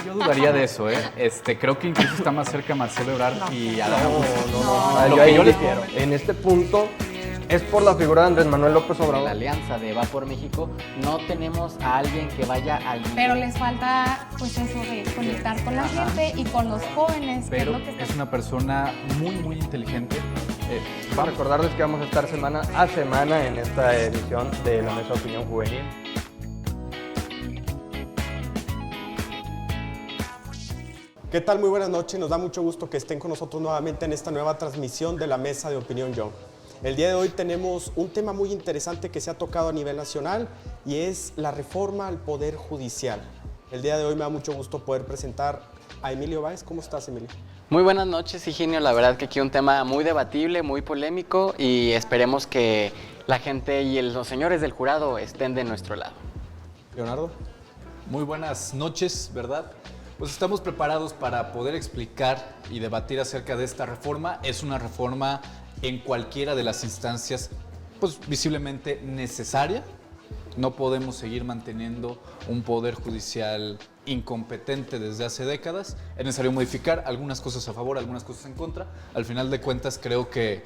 yo dudaría de eso, ¿eh? Creo que incluso está más cerca Marcelo Ebrard y Adán Augusto. No, Lo yo que ahí yo les difiero. En este punto es por la figura de Andrés Manuel López En la Obrador. alianza de Va por México no tenemos a alguien que vaya al... Pero les falta, pues eso de conectar con la gente y con los jóvenes, que es Pero lo que está... es una persona muy, muy inteligente. Vamos a recordarles que vamos a estar semana a semana en esta edición de la Mesa de Opinión Juvenil. ¿Qué tal? Muy buenas noches. Nos da mucho gusto que estén con nosotros nuevamente en esta nueva transmisión de la Mesa de Opinión Young. El día de hoy tenemos un tema muy interesante que se ha tocado a nivel nacional y es la reforma al Poder Judicial. El día de hoy me da mucho gusto poder presentar a Emilio Báez. ¿Cómo estás, Emilio? Muy buenas noches, Higinio. La verdad que aquí un tema muy debatible, muy polémico y esperemos que la gente y los señores del jurado estén de nuestro lado. Leonardo. Muy buenas noches, ¿verdad? Pues estamos preparados para poder explicar y debatir acerca de esta reforma. Es una reforma en cualquiera de las instancias, pues visiblemente necesaria. No podemos seguir manteniendo un poder judicial incompetente desde hace décadas. Es necesario modificar algunas cosas a favor, algunas cosas en contra. Al final de cuentas creo que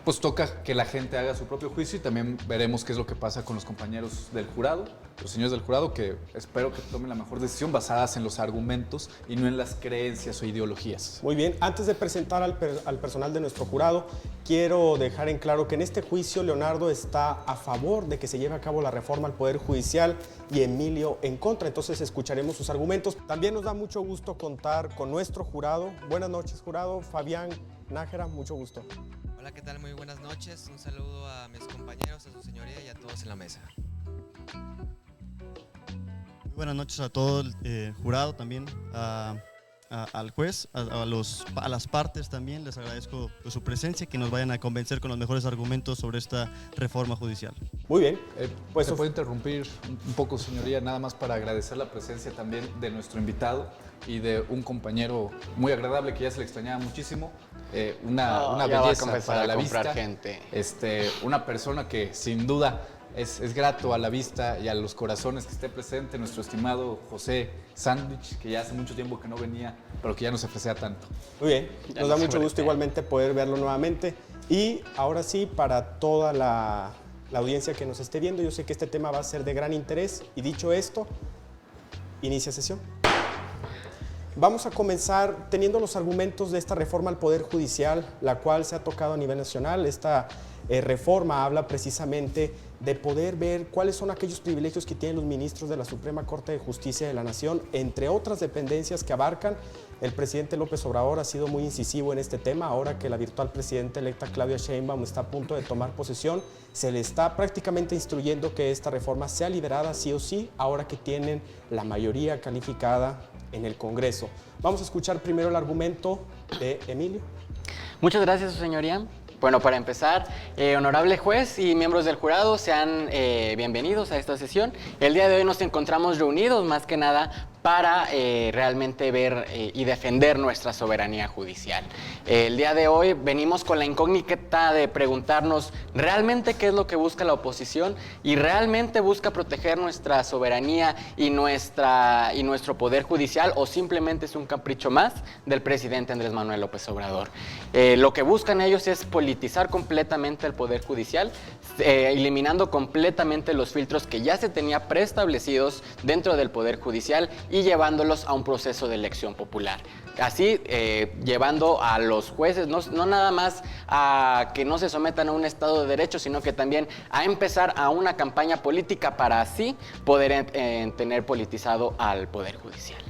pues toca que la gente haga su propio juicio y también veremos qué es lo que pasa con los compañeros del jurado, los señores del jurado, que espero que tomen la mejor decisión basadas en los argumentos y no en las creencias o ideologías. Muy bien, antes de presentar al personal de nuestro jurado, quiero dejar en claro que en este juicio Leonardo está a favor de que se lleve a cabo la reforma al Poder Judicial y Emilio en contra, entonces escucharemos sus argumentos. También nos da mucho gusto contar con nuestro jurado. Buenas noches, jurado. Fabián Nájera, mucho gusto. Hola, ¿qué tal? Muy buenas noches. Un saludo a mis compañeros, a su señoría y a todos en la mesa. Muy buenas noches a todo el jurado también, al juez, a las partes también. Les agradezco pues, su presencia y que nos vayan a convencer con los mejores argumentos sobre esta reforma judicial. Muy bien. Pues ¿se puede interrumpir un poco, señoría? Nada más para agradecer la presencia también de nuestro invitado y de un compañero muy agradable que ya se le extrañaba muchísimo. Una belleza para la vista. Gente. Una persona que sin duda es grato a la vista y a los corazones que esté presente, nuestro estimado José Sándwich, que ya hace mucho tiempo que no venía, pero que ya no se ofrecía tanto. Muy bien, nos da mucho gusto igualmente poder verlo nuevamente. Y ahora sí, para toda la audiencia que nos esté viendo, yo sé que este tema va a ser de gran interés. Y dicho esto, inicia sesión. Vamos a comenzar teniendo los argumentos de esta reforma al Poder Judicial, la cual se ha tocado a nivel nacional. Esta reforma habla precisamente de poder ver cuáles son aquellos privilegios que tienen los ministros de la Suprema Corte de Justicia de la Nación, entre otras dependencias que abarcan. El presidente López Obrador ha sido muy incisivo en este tema. Ahora que la virtual presidenta electa Claudia Sheinbaum está a punto de tomar posesión, se le está prácticamente instruyendo que esta reforma sea liberada sí o sí, ahora que tienen la mayoría calificada en el Congreso. Vamos a escuchar primero el argumento de Emilio. Muchas gracias, su señoría. Bueno, para empezar, honorable juez y miembros del jurado, sean bienvenidos a esta sesión. El día de hoy nos encontramos reunidos más que nada para realmente ver y defender nuestra soberanía judicial. El día de hoy venimos con la incógnita de preguntarnos realmente qué es lo que busca la oposición y realmente busca proteger nuestra soberanía y nuestro poder judicial, o simplemente es un capricho más del presidente Andrés Manuel López Obrador. Lo que buscan ellos es politizar completamente el poder judicial, eliminando completamente los filtros que ya se tenía preestablecidos dentro del poder judicial y llevándolos a un proceso de elección popular. Así, llevando a los jueces, no nada más a que no se sometan a un Estado de Derecho, sino que también a empezar a una campaña política para así poder tener politizado al Poder Judicial.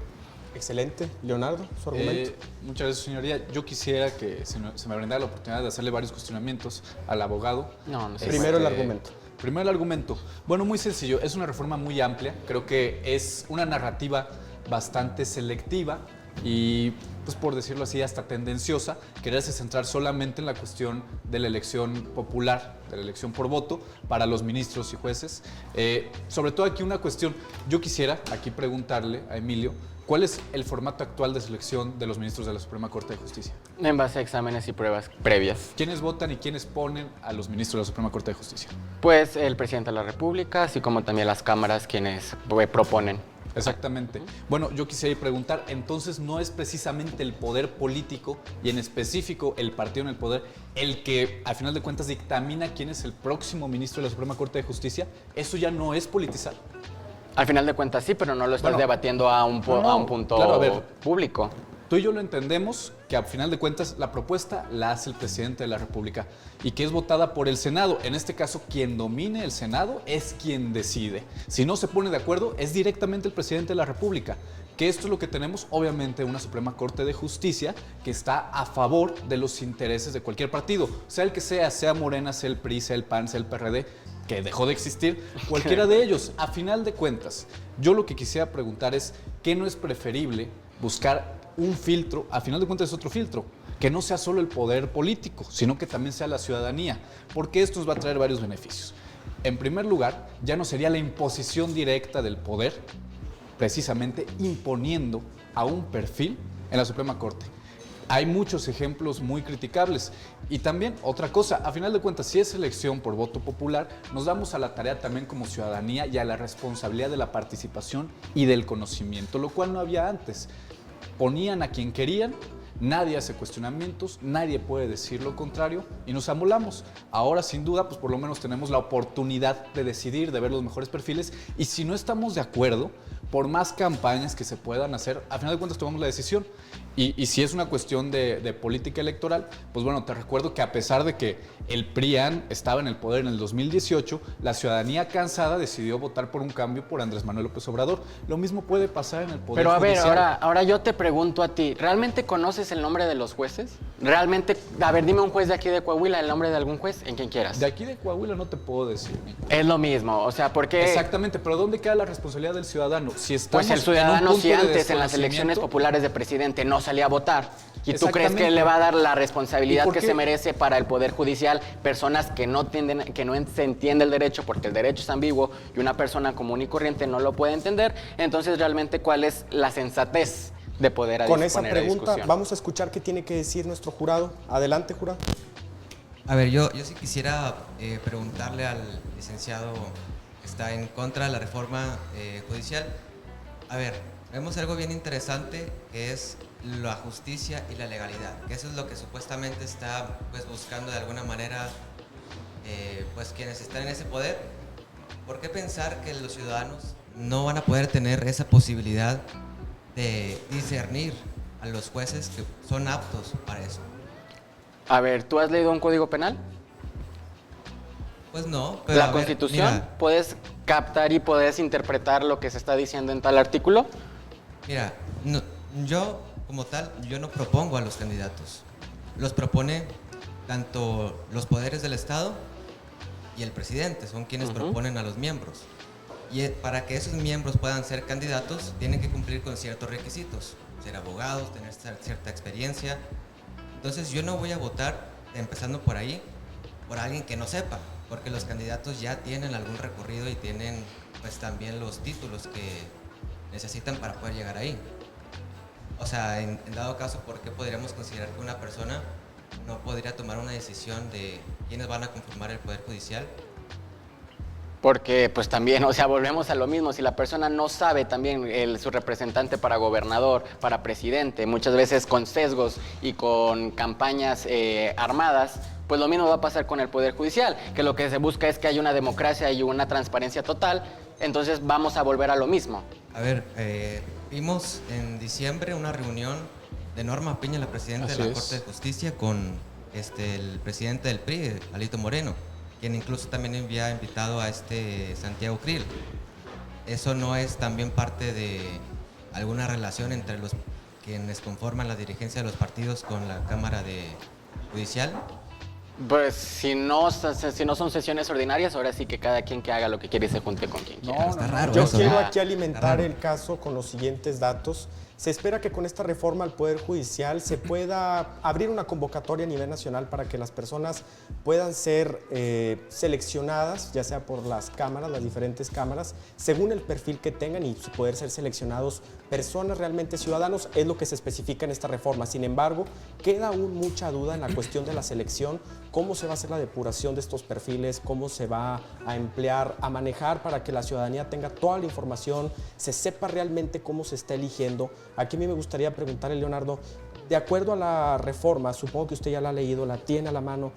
Excelente. Leonardo, su argumento. Muchas gracias, señoría. Yo quisiera que se me brindara la oportunidad de hacerle varios cuestionamientos al abogado. No sé. Primero el argumento. Primero el argumento. Bueno, muy sencillo. Es una reforma muy amplia. Creo que es una narrativa bastante selectiva y, pues por decirlo así, hasta tendenciosa, quererse centrar solamente en la cuestión de la elección popular, de la elección por voto para los ministros y jueces. Sobre todo aquí una cuestión, yo quisiera aquí preguntarle a Emilio, ¿cuál es el formato actual de selección de los ministros de la Suprema Corte de Justicia? En base a exámenes y pruebas previas. ¿Quiénes votan y quiénes ponen a los ministros de la Suprema Corte de Justicia? Pues el presidente de la República, así como también las cámaras quienes proponen. Exactamente. Bueno, yo quisiera preguntar, entonces no es precisamente el poder político y en específico el partido en el poder el que al final de cuentas dictamina quién es el próximo ministro de la Suprema Corte de Justicia. ¿Eso ya no es politizar? Al final de cuentas sí, pero no lo estás Bueno, debatiendo a un punto claro, a ver. público. Tú y yo lo entendemos que al final de cuentas la propuesta la hace el presidente de la República y que es votada por el Senado. En este caso, quien domine el Senado es quien decide. Si no se pone de acuerdo, es directamente el presidente de la República. Que esto es lo que tenemos, obviamente, una Suprema Corte de Justicia que está a favor de los intereses de cualquier partido, sea el que sea Morena, sea el PRI, sea el PAN, sea el PRD, que dejó de existir, cualquiera de ellos. A final de cuentas, yo lo que quisiera preguntar es, ¿qué no es preferible buscar un filtro? A final de cuentas es otro filtro, que no sea solo el poder político, sino que también sea la ciudadanía, porque esto nos va a traer varios beneficios. En primer lugar, ya no sería la imposición directa del poder, precisamente imponiendo a un perfil en la Suprema Corte. Hay muchos ejemplos muy criticables. Y también otra cosa, a final de cuentas, si es elección por voto popular, nos damos a la tarea también como ciudadanía y a la responsabilidad de la participación y del conocimiento, lo cual no había antes. Ponían a quien querían, nadie hace cuestionamientos, nadie puede decir lo contrario y nos amolamos. Ahora, sin duda, pues por lo menos tenemos la oportunidad de decidir, de ver los mejores perfiles y si no estamos de acuerdo, por más campañas que se puedan hacer, a final de cuentas tomamos la decisión. Y si es una cuestión de política electoral, pues bueno, te recuerdo que a pesar de que el PRIAN estaba en el poder en el 2018, la ciudadanía cansada decidió votar por un cambio por Andrés Manuel López Obrador. Lo mismo puede pasar en el poder Pero a ver, judicial. ahora yo te pregunto a ti, ¿realmente conoces el nombre de los jueces? ¿Realmente? A ver, dime un juez de aquí de Coahuila, el nombre de algún juez, en quien quieras. De aquí de Coahuila no te puedo decir. Es lo mismo, o sea, porque... Exactamente, pero ¿dónde queda la responsabilidad del ciudadano? Si estamos Pues el ciudadano, en un punto si de antes en las elecciones desconocimiento, populares de presidente no salía a votar, ¿y tú crees que Exactamente. le va a dar la ¿Y responsabilidad por que qué? se merece para el Poder Judicial personas que no se entiende el derecho, porque el derecho es ambiguo y una persona común y corriente no lo puede entender? Entonces, realmente, ¿cuál es la sensatez de poder Con esa poner a pregunta discusión? vamos a escuchar qué tiene que decir nuestro jurado. Adelante, jurado. A ver, yo sí quisiera preguntarle al licenciado que está en contra de la reforma judicial. A ver, vemos algo bien interesante que es la justicia y la legalidad, que eso es lo que supuestamente está pues buscando de alguna manera pues quienes están en ese poder. ¿Por qué pensar que los ciudadanos no van a poder tener esa posibilidad de discernir a los jueces que son aptos para eso? A ver, ¿tú has leído un código penal? Pues no, pero ¿La a ver, Constitución? mira, ¿Puedes captar y puedes interpretar lo que se está diciendo en tal artículo? Mira, yo como tal, yo no propongo a los candidatos. Los propone tanto los poderes del Estado y el presidente, son quienes proponen a los miembros. Y para que esos miembros puedan ser candidatos, tienen que cumplir con ciertos requisitos, ser abogados, tener cierta experiencia. Entonces yo no voy a votar, empezando por ahí, por alguien que no sepa, porque los candidatos ya tienen algún recorrido y tienen pues también los títulos que necesitan para poder llegar ahí. O sea, en dado caso, ¿por qué podríamos considerar que una persona no podría tomar una decisión de quiénes van a conformar el Poder Judicial? Porque pues también, o sea, volvemos a lo mismo, si la persona no sabe también su representante para gobernador, para presidente, muchas veces con sesgos y con campañas armadas, pues lo mismo va a pasar con el Poder Judicial, que lo que se busca es que haya una democracia y una transparencia total, entonces vamos a volver a lo mismo. A ver, vimos en diciembre una reunión de Norma Piña, la presidenta de la Corte de Justicia, con el presidente del PRI, Alito Moreno, quien incluso también había invitado a Santiago Krill. ¿Eso no es también parte de alguna relación entre los quienes conforman la dirigencia de los partidos con la Cámara Judicial? Pues si no son sesiones ordinarias, ahora sí que cada quien que haga lo que quiere y se junte con quien quiera. Está raro Yo eso, quiero ¿no? aquí alimentar Está raro. el caso con los siguientes datos. Se espera que con esta reforma al Poder Judicial se pueda abrir una convocatoria a nivel nacional para que las personas puedan ser seleccionadas, ya sea por las cámaras, las diferentes cámaras, según el perfil que tengan y poder ser seleccionados personas realmente ciudadanos, es lo que se especifica en esta reforma. Sin embargo, queda aún mucha duda en la cuestión de la selección, cómo se va a hacer la depuración de estos perfiles, cómo se va a emplear, a manejar para que la ciudadanía tenga toda la información, se sepa realmente cómo se está eligiendo. Aquí a mí me gustaría preguntarle, Leonardo, de acuerdo a la reforma, supongo que usted ya la ha leído, la tiene a la mano,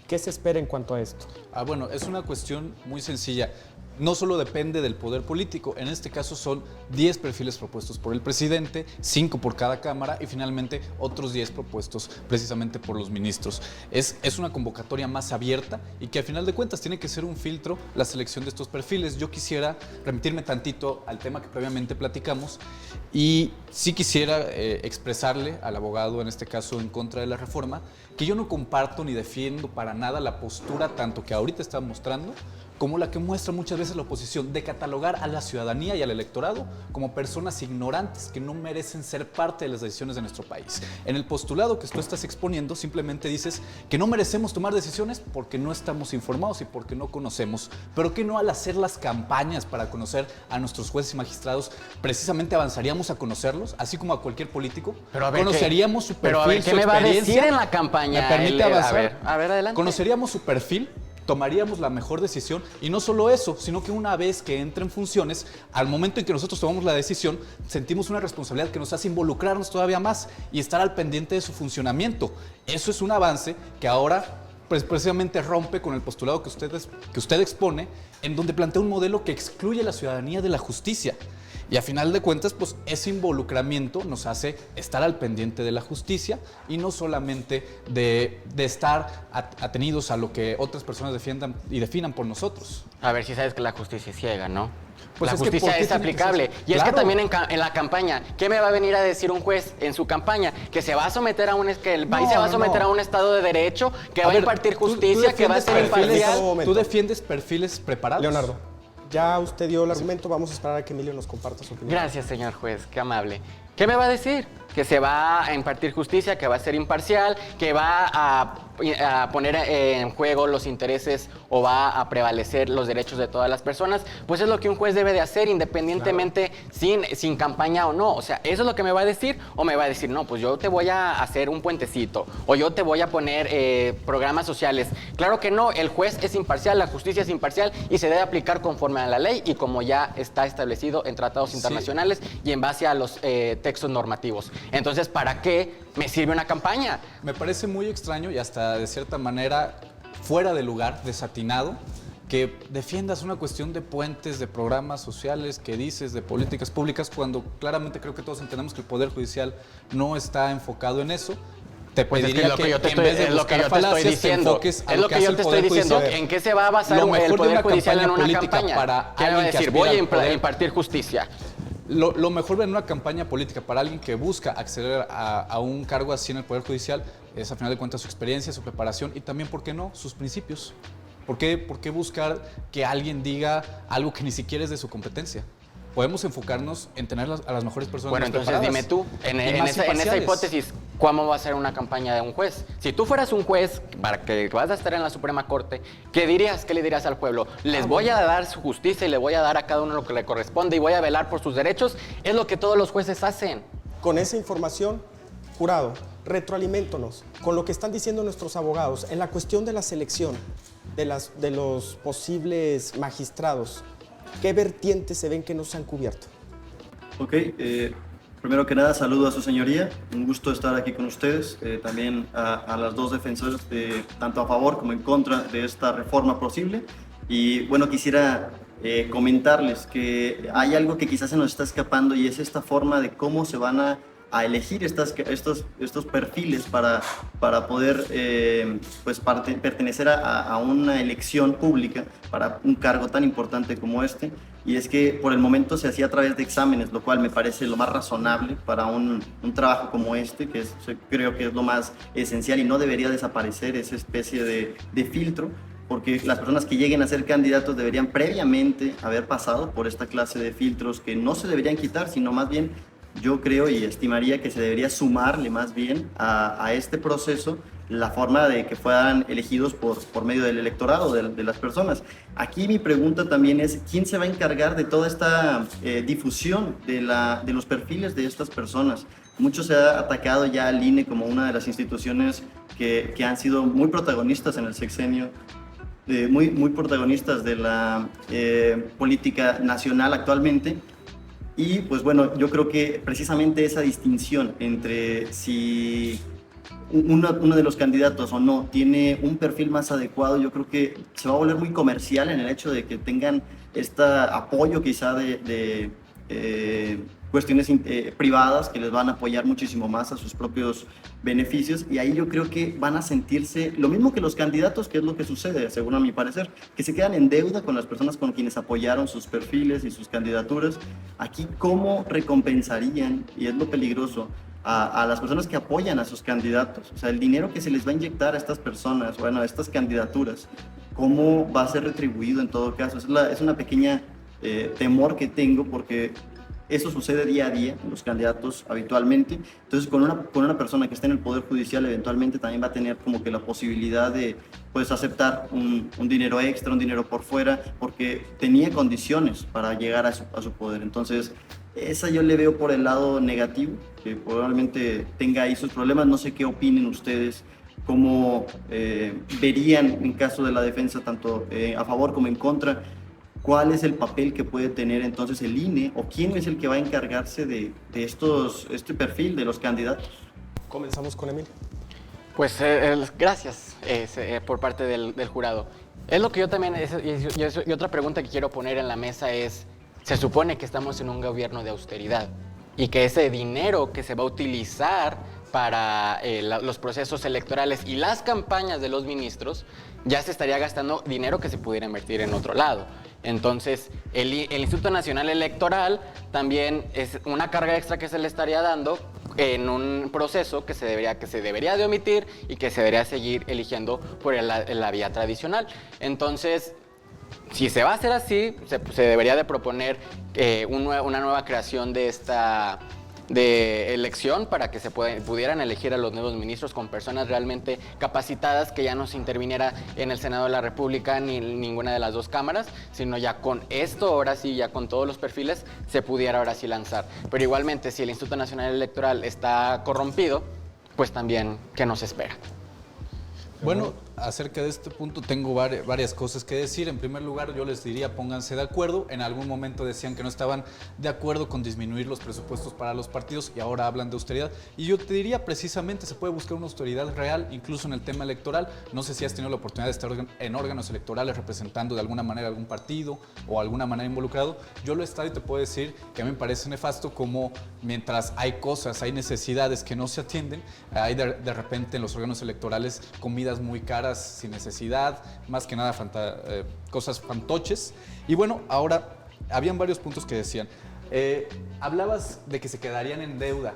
¿qué se espera en cuanto a esto? Bueno, es una cuestión muy sencilla. No solo depende del poder político, en este caso son 10 perfiles propuestos por el presidente, 5 por cada cámara y finalmente otros 10 propuestos precisamente por los ministros. Es una convocatoria más abierta y que al final de cuentas tiene que ser un filtro la selección de estos perfiles. Yo quisiera remitirme tantito al tema que previamente platicamos y sí quisiera expresarle al abogado, en este caso en contra de la reforma, que yo no comparto ni defiendo para nada la postura tanto que ahorita está mostrando como la que muestra muchas veces la oposición, de catalogar a la ciudadanía y al electorado como personas ignorantes que no merecen ser parte de las decisiones de nuestro país. En el postulado que tú estás exponiendo, simplemente dices que no merecemos tomar decisiones porque no estamos informados y porque no conocemos, pero que no al hacer las campañas para conocer a nuestros jueces y magistrados, precisamente avanzaríamos a conocerlos, así como a cualquier político. Pero a ver, conoceríamos su perfil, pero a ver, ¿qué su me va a experiencia. decir en la campaña? ¿Me permite avanzar? A ver, adelante. Conoceríamos su perfil, tomaríamos la mejor decisión y no solo eso, sino que una vez que entre en funciones, al momento en que nosotros tomamos la decisión, sentimos una responsabilidad que nos hace involucrarnos todavía más y estar al pendiente de su funcionamiento. Eso es un avance que ahora pues, precisamente rompe con el postulado que usted expone, en donde plantea un modelo que excluye a la ciudadanía de la justicia. Y a final de cuentas, pues ese involucramiento nos hace estar al pendiente de la justicia y no solamente de estar atenidos a lo que otras personas defiendan y definan por nosotros. A ver si sabes que la justicia es ciega, ¿no? Pues la es que, justicia ¿por qué es tiene que aplicable. ser? Y es que Claro. también en la campaña, ¿qué me va a venir a decir un juez en su campaña? Que se va a someter a que el país se va a someter a un estado de derecho, que va a impartir justicia, que va a ser imparcial. ¿Tú defiendes perfiles preparados? Leonardo, ya usted dio el argumento, vamos a esperar a que Emilio nos comparta su opinión. Gracias, señor juez, qué amable. ¿Qué me va a decir? Que se va a impartir justicia, que va a ser imparcial, que va a poner en juego los intereses o va a prevalecer los derechos de todas las personas. Pues es lo que un juez debe de hacer independientemente sin campaña o no. O sea, ¿eso es lo que me va a decir? O me va a decir, no, pues yo te voy a hacer un puentecito o yo te voy a poner programas sociales. Claro que no, el juez es imparcial, la justicia es imparcial y se debe aplicar conforme a la ley y como ya está establecido en tratados internacionales y en base a los textos normativos. Entonces, ¿para qué me sirve una campaña? Me parece muy extraño y hasta de cierta manera fuera de lugar, desatinado, que defiendas una cuestión de puentes, de programas sociales, que dices de políticas públicas, cuando claramente creo que todos entendemos que el Poder Judicial no está enfocado en eso. Te pediría que en vez de buscar falacias, te enfoques a lo que hace el Poder Judicial. ¿En qué se va a basar el Poder Judicial en una campaña? ¿Qué va a decir? Voy a impartir justicia. Lo mejor en una campaña política para alguien que busca acceder a un cargo así en el Poder Judicial es, a final de cuentas, su experiencia, su preparación y también, ¿por qué no?, sus principios. ¿Por qué buscar que alguien diga algo que ni siquiera es de su competencia? Podemos enfocarnos en tener a las mejores personas. Bueno, entonces preparadas dime tú, en esa hipótesis, ¿cómo va a ser una campaña de un juez? Si tú fueras un juez para que vas a estar en la Suprema Corte, ¿qué dirías? ¿Qué le dirías al pueblo? Les voy a dar su justicia y le voy a dar a cada uno lo que le corresponde y voy a velar por sus derechos. Es lo que todos los jueces hacen. Con esa información, jurado, retroaliméntonos con lo que están diciendo nuestros abogados en la cuestión de la selección de los posibles magistrados. ¿Qué vertientes se ven que no se han cubierto? Ok, primero que nada saludo a su señoría, un gusto estar aquí con ustedes, también a las dos defensoras, tanto a favor como en contra de esta reforma posible. Y bueno, quisiera comentarles que hay algo que quizás se nos está escapando y es esta forma de cómo se van a elegir estos perfiles para poder pertenecer a una elección pública para un cargo tan importante como este. Y es que por el momento se hacía a través de exámenes, lo cual me parece lo más razonable para un trabajo como este, que creo que es lo más esencial y no debería desaparecer esa especie de filtro, porque las personas que lleguen a ser candidatos deberían previamente haber pasado por esta clase de filtros que no se deberían quitar, sino más bien yo creo y estimaría que se debería sumarle más bien a este proceso la forma de que fueran elegidos por medio del electorado, de las personas. Aquí mi pregunta también es, ¿quién se va a encargar de toda esta difusión de los perfiles de estas personas? Mucho se ha atacado ya al INE como una de las instituciones que han sido muy protagonistas en el sexenio, muy protagonistas de la política nacional actualmente. Y pues bueno, yo creo que precisamente esa distinción entre si uno de los candidatos o no tiene un perfil más adecuado, yo creo que se va a volver muy comercial en el hecho de que tengan este apoyo quizá de cuestiones privadas que les van a apoyar muchísimo más a sus propios beneficios, y ahí yo creo que van a sentirse lo mismo que los candidatos, que es lo que sucede, según a mi parecer, que se quedan en deuda con las personas con quienes apoyaron sus perfiles y sus candidaturas. Aquí, ¿cómo recompensarían, y es lo peligroso, a las personas que apoyan a sus candidatos? O sea, el dinero que se les va a inyectar a estas personas, bueno, a estas candidaturas, ¿cómo va a ser retribuido en todo caso? Es una pequeña temor que tengo, porque eso sucede día a día en los candidatos habitualmente. Entonces, con una persona que esté en el Poder Judicial, eventualmente también va a tener como que la posibilidad de pues, aceptar un dinero extra, un dinero por fuera, porque tenía condiciones para llegar a su poder. Entonces, esa yo le veo por el lado negativo, que probablemente tenga ahí sus problemas. No sé qué opinen ustedes, cómo verían en caso de la defensa, tanto a favor como en contra. ¿Cuál es el papel que puede tener entonces el INE, o quién es el que va a encargarse de este perfil de los candidatos? Comenzamos con Emilio. Pues gracias por parte del jurado. Es lo que yo también, y otra pregunta que quiero poner en la mesa es, se supone que estamos en un gobierno de austeridad y que ese dinero que se va a utilizar para los procesos electorales y las campañas de los ministros, ya se estaría gastando dinero que se pudiera invertir en otro lado. Entonces, el Instituto Nacional Electoral también es una carga extra que se le estaría dando en un proceso que se debería de omitir y que se debería seguir eligiendo por la vía tradicional. Entonces, si se va a hacer así, se debería de proponer una nueva creación de elección para que se pudieran elegir a los nuevos ministros con personas realmente capacitadas, que ya no se interviniera en el Senado de la República ni en ninguna de las dos cámaras, sino ya con esto, ahora sí, ya con todos los perfiles, se pudiera ahora sí lanzar. Pero igualmente, si el Instituto Nacional Electoral está corrompido, pues también, ¿qué nos espera? Bueno, acerca de este punto tengo varias cosas que decir. En primer lugar, yo les diría, pónganse de acuerdo. En algún momento decían que no estaban de acuerdo con disminuir los presupuestos para los partidos y ahora hablan de austeridad. Y yo te diría, precisamente, se puede buscar una austeridad real, incluso en el tema electoral. No sé si has tenido la oportunidad de estar en órganos electorales representando de alguna manera algún partido o alguna manera involucrado. Yo lo he estado y te puedo decir que a mí me parece nefasto como mientras hay cosas, hay necesidades que no se atienden, hay de repente en los órganos electorales comidas muy caras sin necesidad, más que nada cosas fantoches. Y bueno, ahora habían varios puntos que decían. Hablabas de que se quedarían en deuda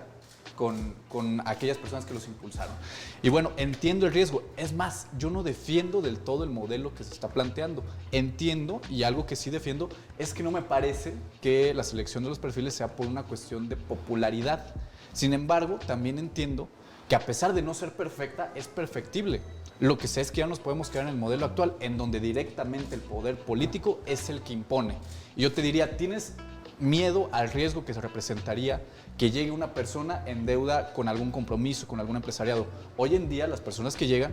con aquellas personas que los impulsaron. Y bueno, entiendo el riesgo. Es más, yo no defiendo del todo el modelo que se está planteando. Entiendo, y algo que sí defiendo, es que no me parece que la selección de los perfiles sea por una cuestión de popularidad. Sin embargo, también entiendo que a pesar de no ser perfecta, es perfectible. Lo que sé es que ya nos podemos quedar en el modelo actual, en donde directamente el poder político es el que impone. Y yo te diría, ¿tienes miedo al riesgo que se representaría que llegue una persona en deuda con algún compromiso, con algún empresariado? Hoy en día las personas que llegan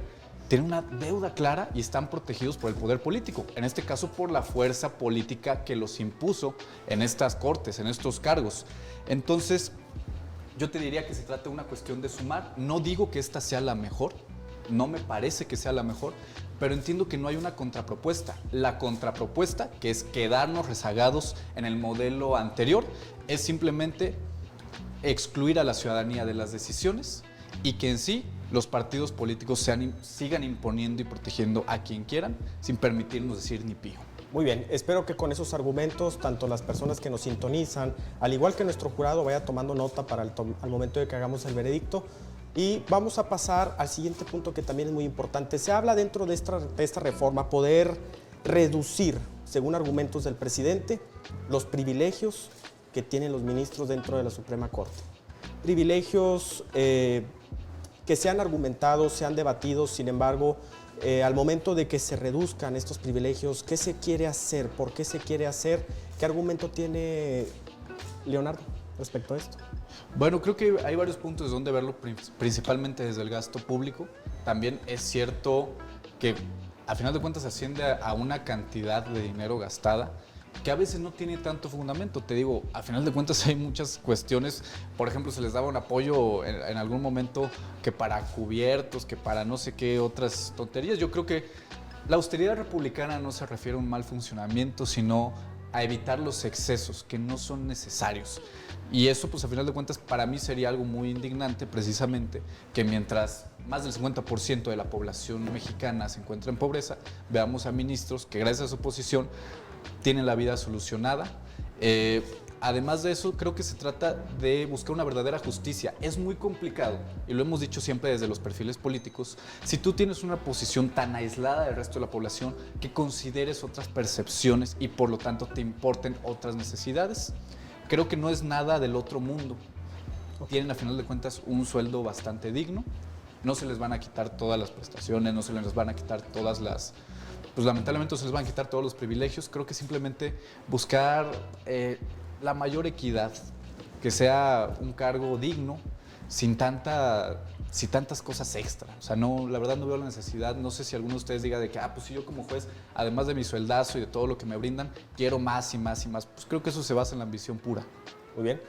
tienen una deuda clara y están protegidos por el poder político, en este caso por la fuerza política que los impuso en estas cortes, en estos cargos. Entonces, yo te diría que se trata de una cuestión de sumar. No digo que esta sea la mejor, no me parece que sea la mejor, pero entiendo que no hay una contrapropuesta. La contrapropuesta, que es quedarnos rezagados en el modelo anterior, es simplemente excluir a la ciudadanía de las decisiones y que en sí los partidos políticos sigan imponiendo y protegiendo a quien quieran sin permitirnos decir ni pío. Muy bien, espero que con esos argumentos, tanto las personas que nos sintonizan, al igual que nuestro jurado, vaya tomando nota para al momento de que hagamos el veredicto. Y vamos a pasar al siguiente punto, que también es muy importante. Se habla dentro de esta reforma poder reducir, según argumentos del presidente, los privilegios que tienen los ministros dentro de la Suprema Corte. Privilegios que se han argumentado, se han debatido, sin embargo, al momento de que se reduzcan estos privilegios, ¿qué se quiere hacer? ¿Por qué se quiere hacer? ¿Qué argumento tiene Leonardo respecto a esto? Bueno, creo que hay varios puntos donde verlo, principalmente desde el gasto público. También es cierto que a final de cuentas asciende a una cantidad de dinero gastada que a veces no tiene tanto fundamento. Te digo, a final de cuentas hay muchas cuestiones, por ejemplo, se les daba un apoyo en algún momento que para cubiertos, que para no sé qué otras tonterías. Yo creo que la austeridad republicana no se refiere a un mal funcionamiento, sino a evitar los excesos que no son necesarios. Y eso, pues a final de cuentas, para mí sería algo muy indignante, precisamente, que mientras más del 50% de la población mexicana se encuentra en pobreza, veamos a ministros que gracias a su posición tienen la vida solucionada. Además de eso, creo que se trata de buscar una verdadera justicia. Es muy complicado, y lo hemos dicho siempre desde los perfiles políticos, si tú tienes una posición tan aislada del resto de la población que consideres otras percepciones y por lo tanto te importen otras necesidades. Creo que no es nada del otro mundo. Tienen a final de cuentas un sueldo bastante digno, no se les van a quitar todas las prestaciones, no se les van a quitar todas las... Pues lamentablemente se les van a quitar todos los privilegios. Creo que simplemente buscar la mayor equidad, que sea un cargo digno, sin tantas cosas extra. O sea, no, la verdad no veo la necesidad. No sé si alguno de ustedes diga de que, pues si yo como juez, además de mi sueldazo y de todo lo que me brindan, quiero más y más y más. Pues creo que eso se basa en la ambición pura. Muy bien.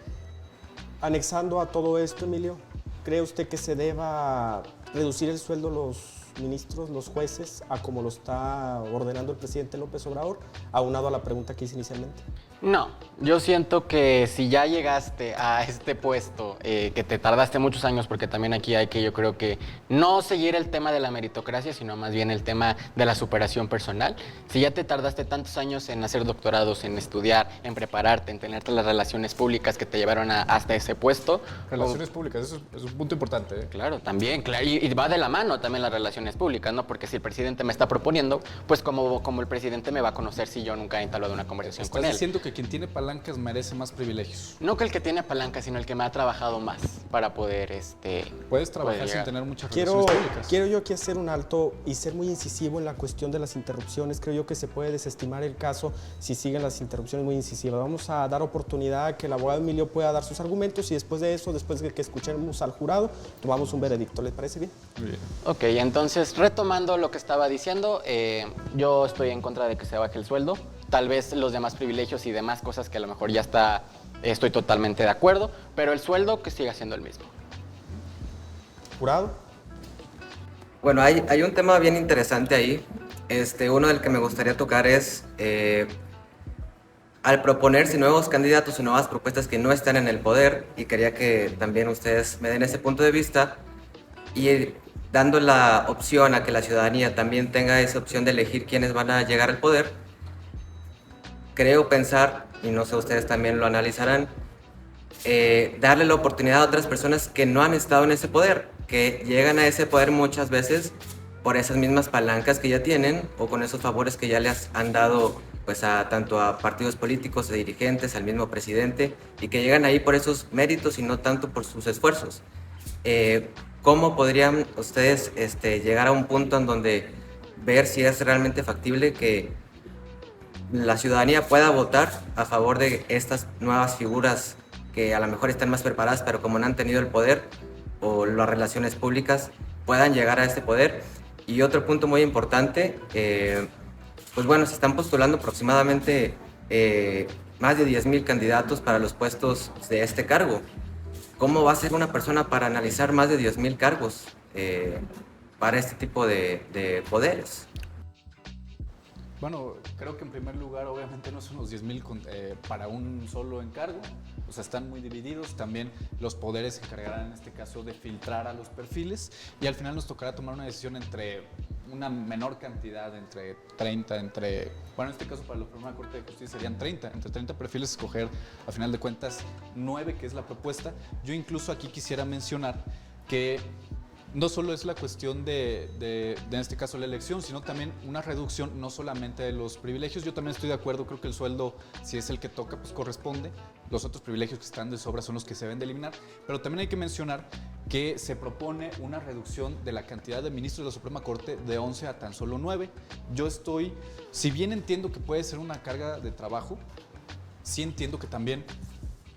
Anexando a todo esto, Emilio, ¿cree usted que se deba reducir el sueldo a los ministros, los jueces, a como lo está ordenando el presidente López Obrador, aunado a la pregunta que hice inicialmente? No, yo siento que si ya llegaste a este puesto, que te tardaste muchos años, porque también aquí hay que, yo creo que no seguir el tema de la meritocracia, sino más bien el tema de la superación personal. Si ya te tardaste tantos años en hacer doctorados, en estudiar, en prepararte, en tener las relaciones públicas que te llevaron hasta ese puesto. Relaciones públicas, eso es un punto importante, ¿eh? Claro, también, claro, y va de la mano también las relaciones públicas, ¿no? Porque si el presidente me está proponiendo, pues como el presidente me va a conocer si yo nunca he entablado una conversación con él. ¿Estás diciendo que quien tiene palancas merece más privilegios? No que el que tiene palancas, sino el que me ha trabajado más para poder, Puedes trabajar sin tener muchas relaciones públicas. Quiero yo aquí hacer un alto y ser muy incisivo en la cuestión de las interrupciones. Creo yo que se puede desestimar el caso si siguen las interrupciones muy incisivas. Vamos a dar oportunidad a que el abogado Emilio pueda dar sus argumentos y después de eso, después de que escuchemos al jurado, tomamos un veredicto. ¿Les parece bien? Muy bien. Ok, entonces retomando lo que estaba diciendo, yo estoy en contra de que se baje el sueldo. Tal vez los demás privilegios y demás cosas que a lo mejor ya estoy totalmente de acuerdo, pero el sueldo que siga siendo el mismo. ¿Jurado? Bueno, hay un tema bien interesante ahí. Uno del que me gustaría tocar es al proponerse nuevos candidatos y nuevas propuestas que no están en el poder, y quería que también ustedes me den ese punto de vista, y dando la opción a que la ciudadanía también tenga esa opción de elegir quiénes van a llegar al poder. Creo pensar, y no sé, ustedes también lo analizarán, darle la oportunidad a otras personas que no han estado en ese poder, que llegan a ese poder muchas veces por esas mismas palancas que ya tienen o con esos favores que ya les han dado, pues tanto a partidos políticos, a dirigentes, al mismo presidente, y que llegan ahí por esos méritos y no tanto por sus esfuerzos. ¿Cómo podrían ustedes llegar a un punto en donde ver si es realmente factible que la ciudadanía pueda votar a favor de estas nuevas figuras que a lo mejor están más preparadas, pero como no han tenido el poder o las relaciones públicas, puedan llegar a este poder? Y otro punto muy importante, pues bueno, se están postulando aproximadamente más de 10,000 candidatos para los puestos de este cargo. ¿Cómo va a ser una persona para analizar más de 10,000 cargos para este tipo de poderes? Bueno, creo que en primer lugar obviamente no son los 10,000 para un solo encargo, o sea, están muy divididos. También los poderes se encargarán en este caso de filtrar a los perfiles y al final nos tocará tomar una decisión entre una menor cantidad, entre 30, bueno, en este caso para la Suprema Corte de Justicia serían 30, entre 30 perfiles escoger a final de cuentas 9, que es la propuesta. Yo incluso aquí quisiera mencionar que no solo es la cuestión de en este caso la elección, sino también una reducción no solamente de los privilegios. Yo también estoy de acuerdo, creo que el sueldo, si es el que toca, pues corresponde. los otros privilegios que están de sobra son los que se deben de eliminar, pero también hay que mencionar que se propone una reducción de la cantidad de ministros de la Suprema Corte de 11 a tan solo 9. Yo estoy, si bien entiendo que puede ser una carga de trabajo, sí entiendo que también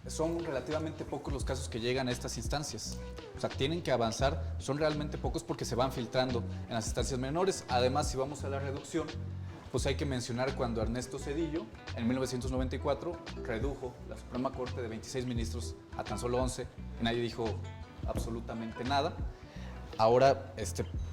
son relativamente pocos los casos que llegan a estas instancias. O sea, tienen que avanzar, son realmente pocos porque se van filtrando en las instancias menores. Además, si vamos a la reducción, pues hay que mencionar cuando Ernesto Zedillo, en 1994, redujo la Suprema Corte de 26 ministros a tan solo 11, y nadie dijo absolutamente nada. Ahora,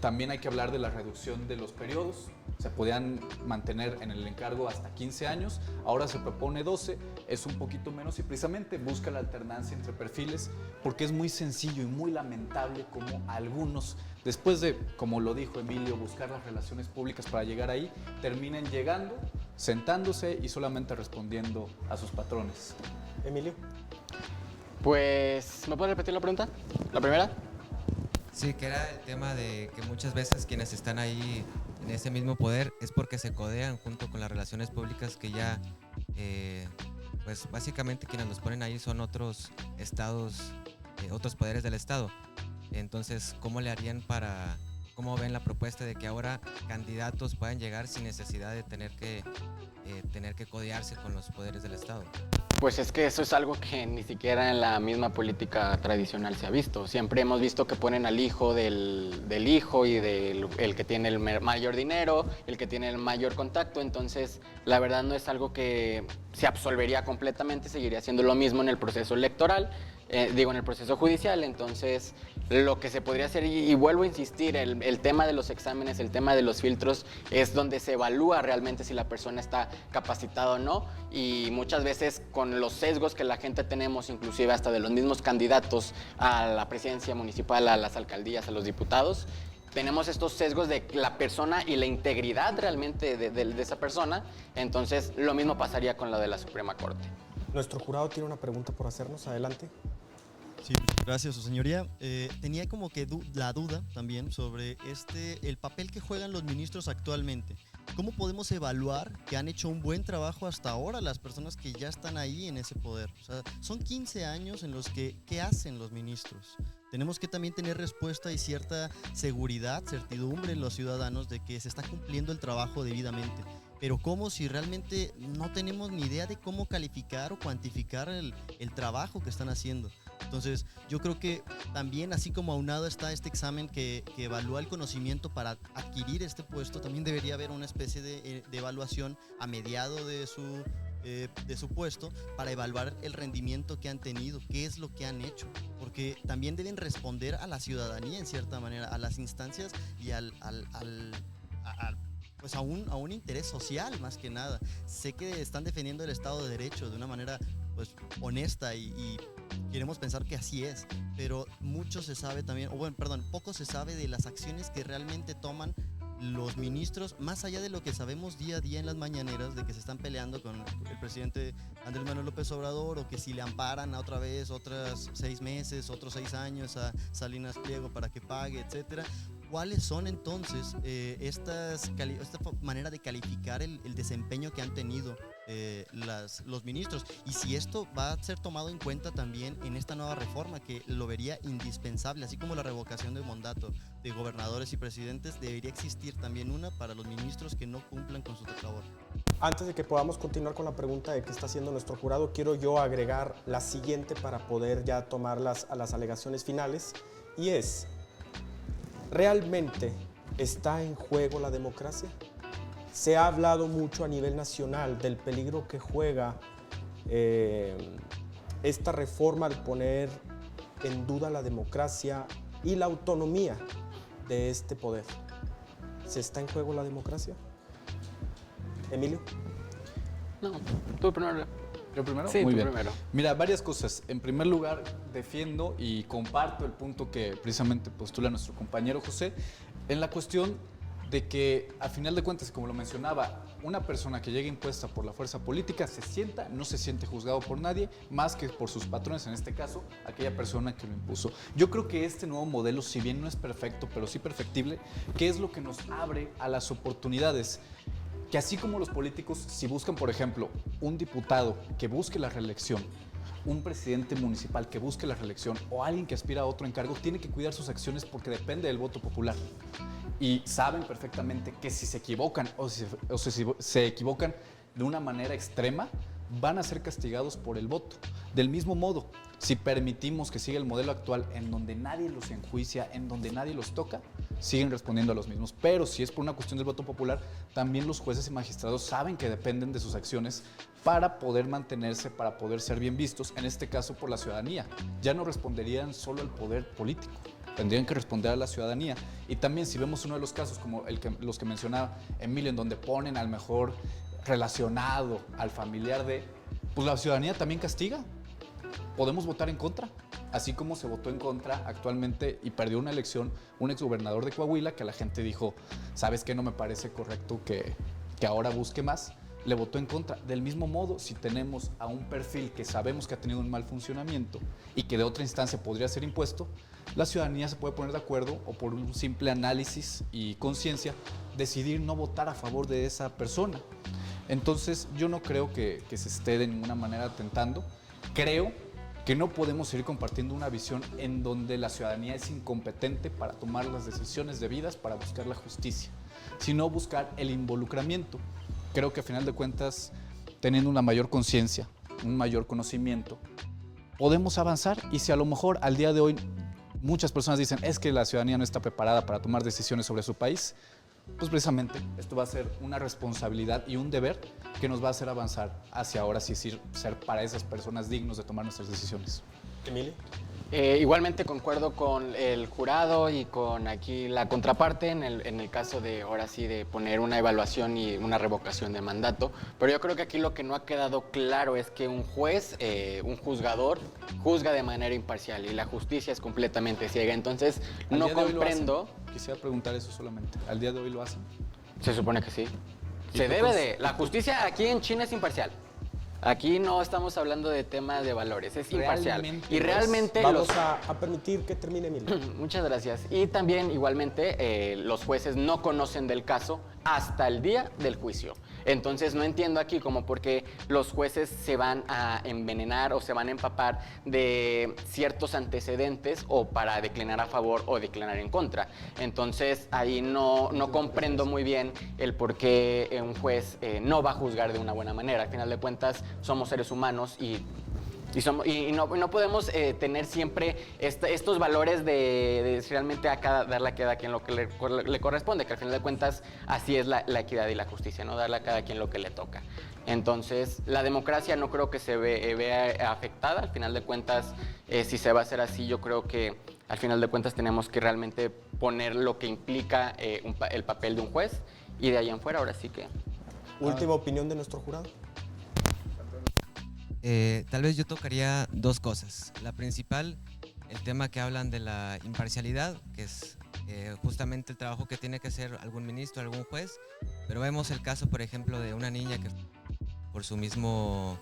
también hay que hablar de la reducción de los periodos. Se podían mantener en el encargo hasta 15 años, ahora se propone 12, es un poquito menos y precisamente busca la alternancia entre perfiles porque es muy sencillo y muy lamentable como algunos, después de, como lo dijo Emilio, buscar las relaciones públicas para llegar ahí, terminen llegando, sentándose y solamente respondiendo a sus patrones. Emilio. Pues, ¿me puedes repetir la pregunta? ¿La primera? Sí, que era el tema de que muchas veces quienes están ahí en ese mismo poder es porque se codean junto con las relaciones públicas que ya, pues básicamente quienes los ponen ahí son otros estados, otros poderes del estado. Entonces, ¿cómo le harían cómo ven la propuesta de que ahora candidatos puedan llegar sin necesidad de tener que codearse con los poderes del estado? Pues es que eso es algo que ni siquiera en la misma política tradicional se ha visto. Siempre hemos visto que ponen al hijo del hijo y el que tiene el mayor dinero, el que tiene el mayor contacto. Entonces, la verdad no es algo que se absolvería completamente, seguiría siendo lo mismo en el proceso electoral, en el proceso judicial. Entonces, lo que se podría hacer, y vuelvo a insistir, el tema de los exámenes, el tema de los filtros, es donde se evalúa realmente si la persona está capacitada o no, y muchas veces con los sesgos que la gente tenemos, inclusive hasta de los mismos candidatos a la presidencia municipal, a las alcaldías, a los diputados, tenemos estos sesgos de la persona y la integridad realmente de esa persona. Entonces, lo mismo pasaría con lo de la Suprema Corte. Nuestro jurado tiene una pregunta por hacernos. Adelante. Sí, gracias, su señoría. Tenía como que la duda también sobre el papel que juegan los ministros actualmente. ¿Cómo podemos evaluar que han hecho un buen trabajo hasta ahora las personas que ya están ahí en ese poder? O sea, son 15 años en los que, ¿qué hacen los ministros? Tenemos que también tener respuesta y cierta seguridad, certidumbre en los ciudadanos de que se está cumpliendo el trabajo debidamente. Pero ¿cómo si realmente no tenemos ni idea de cómo calificar o cuantificar el trabajo que están haciendo? Entonces, yo creo que también, así como aunado está este examen que evalúa el conocimiento para adquirir este puesto, también debería haber una especie de evaluación a mediado de su puesto para evaluar el rendimiento que han tenido, qué es lo que han hecho, porque también deben responder a la ciudadanía en cierta manera, a las instancias y pues a un interés social más que nada. Sé que están defendiendo el Estado de Derecho de una manera pues honesta y queremos pensar que así es, pero mucho se sabe también, poco se sabe de las acciones que realmente toman los ministros, más allá de lo que sabemos día a día en las mañaneras, de que se están peleando con el presidente Andrés Manuel López Obrador, o que si le amparan a otra vez otros 6 meses, otros 6 años a Salinas Pliego para que pague, etcétera. ¿Cuáles son entonces esta manera de calificar el desempeño que han tenido los ministros? Y si esto va a ser tomado en cuenta también en esta nueva reforma, que lo vería indispensable, así como la revocación de mandato de gobernadores y presidentes, debería existir también una para los ministros que no cumplan con su labor. Antes de que podamos continuar con la pregunta de qué está haciendo nuestro jurado, quiero yo agregar la siguiente para poder ya tomarlas a las alegaciones finales, y es: ¿realmente está en juego la democracia? Se ha hablado mucho a nivel nacional del peligro que juega esta reforma al poner en duda la democracia y la autonomía de este poder. ¿Se está en juego la democracia? ¿Emilio? No, tú primero. ¿Yo primero? Sí, muy tú bien. primero. Mira, varias cosas. En primer lugar, defiendo y comparto el punto que precisamente postula nuestro compañero José en la cuestión de que, a final de cuentas, como lo mencionaba, una persona que llega impuesta por la fuerza política no se siente juzgado por nadie más que por sus patrones, en este caso, aquella persona que lo impuso. Yo creo que este nuevo modelo, si bien no es perfecto, pero sí perfectible, ¿qué es lo que nos abre a las oportunidades? Que así como los políticos, si buscan, por ejemplo, un diputado que busque la reelección, un presidente municipal que busque la reelección o alguien que aspira a otro encargo tiene que cuidar sus acciones porque depende del voto popular. Y saben perfectamente que si se equivocan o si se equivocan de una manera extrema, van a ser castigados por el voto. Del mismo modo, si permitimos que siga el modelo actual en donde nadie los enjuicia, en donde nadie los toca, siguen respondiendo a los mismos. Pero si es por una cuestión del voto popular, también los jueces y magistrados saben que dependen de sus acciones para poder mantenerse, para poder ser bien vistos, en este caso por la ciudadanía. Ya no responderían solo al poder político, tendrían que responder a la ciudadanía. Y también si vemos uno de los casos como los que mencionaba Emilio, en donde ponen al mejor relacionado, al familiar de, pues la ciudadanía también castiga. Podemos votar en contra, así como se votó en contra actualmente y perdió una elección un exgobernador de Coahuila que la gente dijo, ¿sabes qué? No me parece correcto que ahora busque más. Le votó en contra. Del mismo modo, si tenemos a un perfil que sabemos que ha tenido un mal funcionamiento y que de otra instancia podría ser impuesto, la ciudadanía se puede poner de acuerdo o por un simple análisis y conciencia decidir no votar a favor de esa persona. Entonces, yo no creo que se esté de ninguna manera atentando. Creo que no podemos seguir compartiendo una visión en donde la ciudadanía es incompetente para tomar las decisiones debidas para buscar la justicia, sino buscar el involucramiento. Creo que a final de cuentas, teniendo una mayor conciencia, un mayor conocimiento, podemos avanzar. Y si a lo mejor al día de hoy muchas personas dicen es que la ciudadanía no está preparada para tomar decisiones sobre su país, pues precisamente esto va a ser una responsabilidad y un deber que nos va a hacer avanzar hacia ahora sí ser para esas personas dignos de tomar nuestras decisiones. Emilio. Igualmente concuerdo con el jurado y con aquí la contraparte en el caso de ahora sí de poner una evaluación y una revocación de mandato, pero yo creo que aquí lo que no ha quedado claro es que un juez, un juzgador, juzga de manera imparcial y la justicia es completamente ciega, entonces no comprendo. Quisiera preguntar eso solamente, ¿al día de hoy lo hacen? Se supone que sí. Se debe de, la justicia aquí en China es imparcial. Aquí no estamos hablando de temas de valores, es imparcial. Y realmente vamos a permitir que termine, Emilio. Muchas gracias. Y también igualmente los jueces no conocen del caso hasta el día del juicio. Entonces no entiendo aquí como por qué los jueces se van a envenenar o se van a empapar de ciertos antecedentes o para declinar a favor o declinar en contra. Entonces ahí no comprendo muy bien el por qué un juez no va a juzgar de una buena manera. Al final de cuentas somos seres humanos y no podemos tener siempre estos valores de realmente darle a cada quien lo que le corresponde, que al final de cuentas así es la equidad y la justicia, ¿no? Darle a cada quien lo que le toca. Entonces, la democracia no creo que se vea afectada. Al final de cuentas, si se va a hacer así, yo creo que al final de cuentas tenemos que realmente poner lo que implica el papel de un juez y de ahí en fuera, ahora sí que... Última opinión de nuestro jurado. Tal vez yo tocaría dos cosas. La principal, el tema que hablan de la imparcialidad, que es justamente el trabajo que tiene que hacer algún ministro, algún juez, pero vemos el caso, por ejemplo, de una niña que por su mismo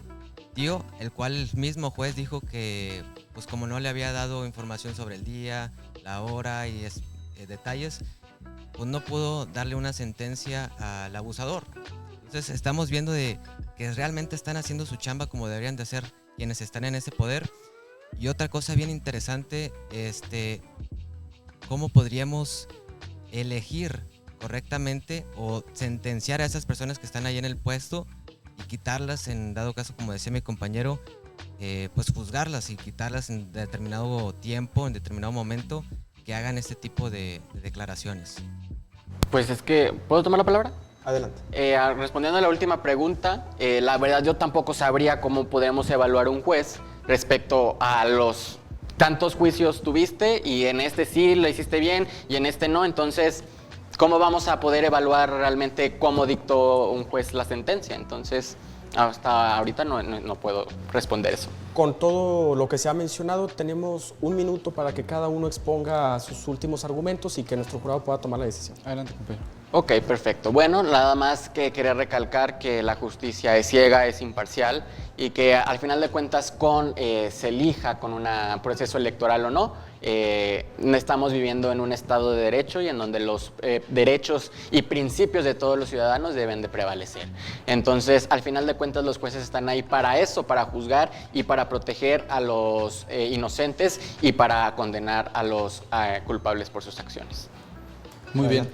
tío, el cual el mismo juez dijo que, pues como no le había dado información sobre el día, la hora y detalles, pues no pudo darle una sentencia al abusador. Entonces estamos viendo que realmente están haciendo su chamba como deberían de hacer quienes están en ese poder. Y otra cosa bien interesante, ¿cómo podríamos elegir correctamente o sentenciar a esas personas que están ahí en el puesto y quitarlas en dado caso, como decía mi compañero, pues juzgarlas y quitarlas en determinado tiempo, en determinado momento, que hagan este tipo de declaraciones? Pues es que, ¿puedo tomar la palabra? Adelante. Respondiendo a la última pregunta, la verdad yo tampoco sabría cómo podemos evaluar un juez respecto a los tantos juicios tuviste y en este sí lo hiciste bien y en este no, entonces ¿cómo vamos a poder evaluar realmente cómo dictó un juez la sentencia? Entonces hasta ahorita no puedo responder eso. Con todo lo que se ha mencionado, tenemos un minuto para que cada uno exponga sus últimos argumentos y que nuestro jurado pueda tomar la decisión. Adelante, compañero. Ok, perfecto. Bueno, nada más que quería recalcar que la justicia es ciega, es imparcial y que al final de cuentas se elija con un proceso electoral o no, estamos viviendo en un estado de derecho y en donde los derechos y principios de todos los ciudadanos deben de prevalecer. Entonces, al final de cuentas, los jueces están ahí para eso, para juzgar y para proteger a los inocentes y para condenar a los culpables por sus acciones. Muy bien.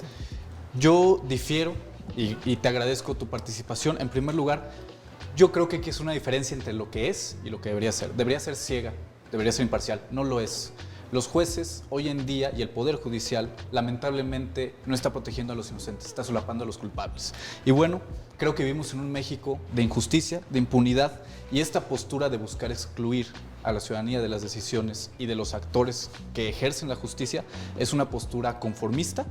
Yo difiero y te agradezco tu participación. En primer lugar, yo creo que aquí es una diferencia entre lo que es y lo que debería ser. Debería ser ciega, debería ser imparcial. No lo es. Los jueces hoy en día y el Poder Judicial lamentablemente no está protegiendo a los inocentes, está solapando a los culpables. Y bueno, creo que vivimos en un México de injusticia, de impunidad, y esta postura de buscar excluir a la ciudadanía de las decisiones y de los actores que ejercen la justicia es una postura conformista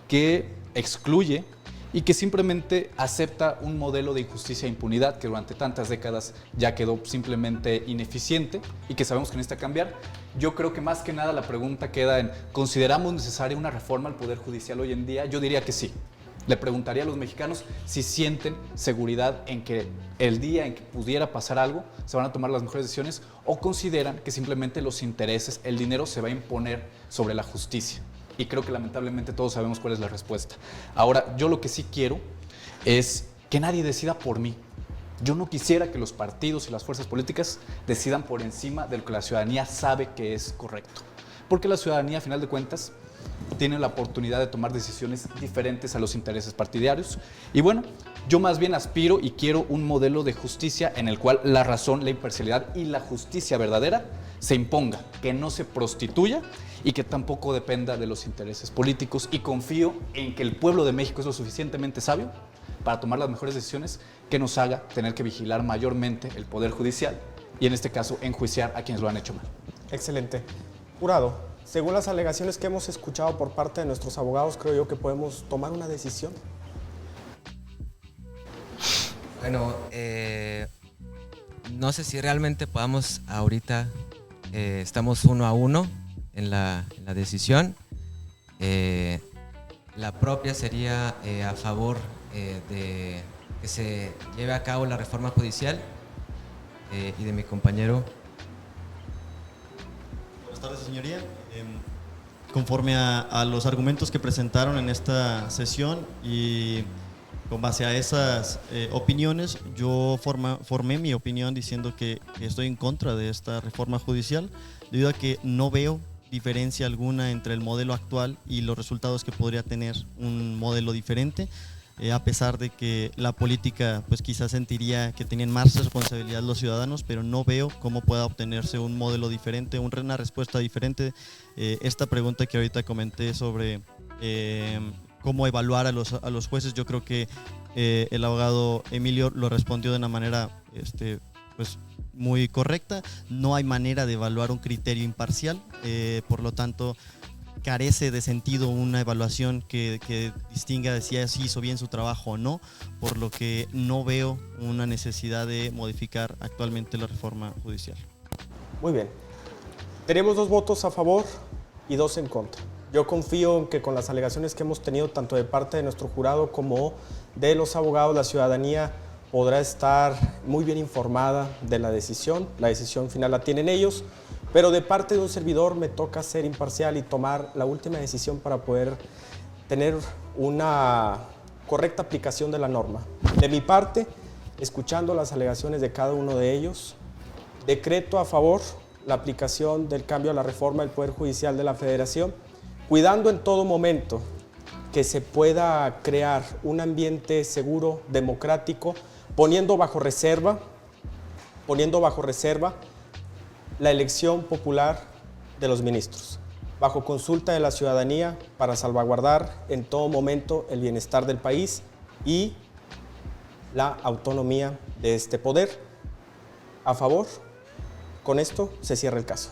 que excluye y que simplemente acepta un modelo de injusticia e impunidad que durante tantas décadas ya quedó simplemente ineficiente y que sabemos que necesita cambiar. Yo creo que más que nada la pregunta queda en, ¿consideramos necesaria una reforma al Poder Judicial hoy en día? Yo diría que sí. Le preguntaría a los mexicanos si sienten seguridad en que el día en que pudiera pasar algo se van a tomar las mejores decisiones, o consideran que simplemente los intereses, el dinero se va a imponer sobre la justicia. Y creo que lamentablemente todos sabemos cuál es la respuesta. Ahora, yo lo que sí quiero es que nadie decida por mí. Yo no quisiera que los partidos y las fuerzas políticas decidan por encima de lo que la ciudadanía sabe que es correcto. Porque la ciudadanía, a final de cuentas, tiene la oportunidad de tomar decisiones diferentes a los intereses partidarios. Y bueno, yo más bien aspiro y quiero un modelo de justicia en el cual la razón, la imparcialidad y la justicia verdadera se imponga, que no se prostituya y que tampoco dependa de los intereses políticos. Y confío en que el pueblo de México es lo suficientemente sabio para tomar las mejores decisiones que nos haga tener que vigilar mayormente el Poder Judicial y en este caso enjuiciar a quienes lo han hecho mal. Excelente. Jurado, según las alegaciones que hemos escuchado por parte de nuestros abogados, creo yo que podemos tomar una decisión. Bueno, no sé si realmente podamos ahorita, estamos 1-1 en la decisión. La propia sería a favor de que se lleve a cabo la reforma judicial y de mi compañero. Buenas tardes, señoría. Conforme a los argumentos que presentaron en esta sesión y con base a esas opiniones, yo formé mi opinión diciendo que estoy en contra de esta reforma judicial, debido a que no veo diferencia alguna entre el modelo actual y los resultados que podría tener un modelo diferente, a pesar de que la política pues quizás sentiría que tienen más responsabilidad los ciudadanos, pero no veo cómo pueda obtenerse un modelo diferente, una respuesta diferente. Esta pregunta que ahorita comenté sobre cómo evaluar a los jueces, yo creo que el abogado Emilio lo respondió de una manera pues muy correcta. No hay manera de evaluar un criterio imparcial, por lo tanto carece de sentido una evaluación que distinga si hizo bien su trabajo o no, por lo que no veo una necesidad de modificar actualmente la reforma judicial. Muy bien. Tenemos 2 votos a favor y 2 en contra. Yo confío en que con las alegaciones que hemos tenido tanto de parte de nuestro jurado como de los abogados, la ciudadanía podrá estar muy bien informada de la decisión. La decisión final la tienen ellos, pero de parte de un servidor me toca ser imparcial y tomar la última decisión para poder tener una correcta aplicación de la norma. De mi parte, escuchando las alegaciones de cada uno de ellos, decreto a favor la aplicación del cambio a la reforma del Poder Judicial de la Federación, cuidando en todo momento que se pueda crear un ambiente seguro, democrático, poniendo bajo reserva la elección popular de los ministros, bajo consulta de la ciudadanía para salvaguardar en todo momento el bienestar del país y la autonomía de este poder. A favor, con esto se cierra el caso.